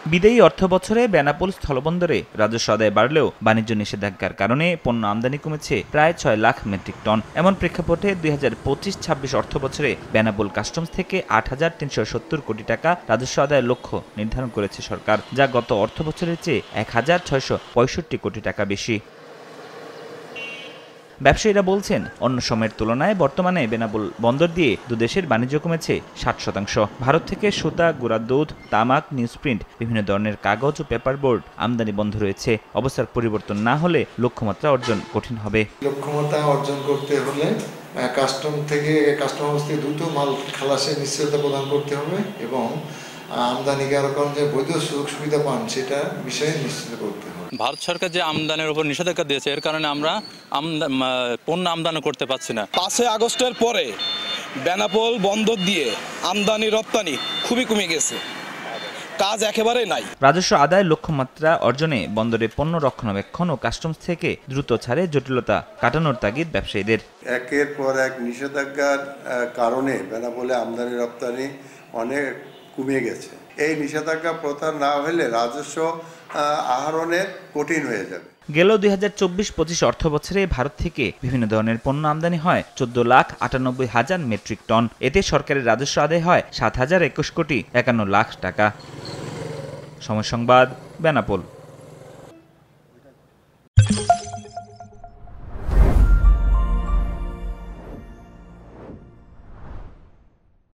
বিদায়ী অর্থবছরে বেনাপোল স্থলবন্দরে রাজস্ব আদায় বাড়লেও বাণিজ্য নিষেধাজ্ঞার কারণে পণ্য আমদানি কমেছে প্রায় ৬ লাখ মেট্রিক টন। এমন প্রেক্ষাপটে ২০২৫-২৬ অর্থবছরে বেনাপোল কাস্টমস থেকে ৮,৩৭০ কোটি টাকা রাজস্ব আদায়ের লক্ষ্য নির্ধারণ করেছে সরকার, যা গত অর্থবছরের চেয়ে ১,৬৬৫ কোটি টাকা বেশি। ব্যবসায়ীরা বলছেন, অন্য সময়ের তুলনায় বর্তমানে বেনাপোল বন্দর দিয়ে দুদেশের বাণিজ্য কমেছে ৬০%। ভারত থেকে সুতা, গুঁড়া দুধ, তামাক, নিউজপ্রিন্ট, বিভিন্ন ধরনের কাগজ ও পেপারবোর্ড আমদানি বন্ধ রয়েছে। অবস্থার পরিবর্তন না হলে লক্ষ্যমাত্রা অর্জন কঠিন হবে। লক্ষ্যমাত্রা অর্জন করতে হলে কাস্টমস থেকে দ্রুত মাল খালাসের নিশ্চয়তা প্রদান করতে হবে এবং আমদানিকারকগণ যে বৈধ সুযোগ সুবিধা পান সেটা বিষয়ে নিশ্চিত করতে হবে। ভারত সরকার যে আমদানির উপর নিষেধাজ্ঞা দিয়েছে, এর কারণে আমরা পণ্য আমদানি করতে পারছি না। ৫ আগস্টের পরে বেনাপোল বন্দর দিয়ে আমদানি রপ্তানি খুবই কমে গেছে, কাজ একেবারে নাই। রাজস্ব আদায় লক্ষ্যমাত্রা অর্জনে বন্দরে পণ্য রক্ষণাবেক্ষণ ও কাস্টমস থেকে দ্রুত ছাড়ে জটিলতা কাটানোর তাগিদ ব্যবসায়ীদের। একের পর এক নিষেধাজ্ঞার কারণে বেনাপোলে আমদানি রপ্তানি অনেক কমে গেছে। এই নিষেধাজ্ঞা প্রত্যাহার না হলে রাজস্ব আহরণে কঠিন হয়ে যাবে। গেল ২০২৪-২৫ অর্থবছরে ভারত থেকে বিভিন্ন ধরনের পণ্য আমদানি হয় ১৪,৯৮,০০০ মেট্রিক টন। এতে সরকারের রাজস্ব আদায় হয় ৭,০২১,৫১,০০,০০০ টাকা। সময় সংবাদ, বেনাপোল।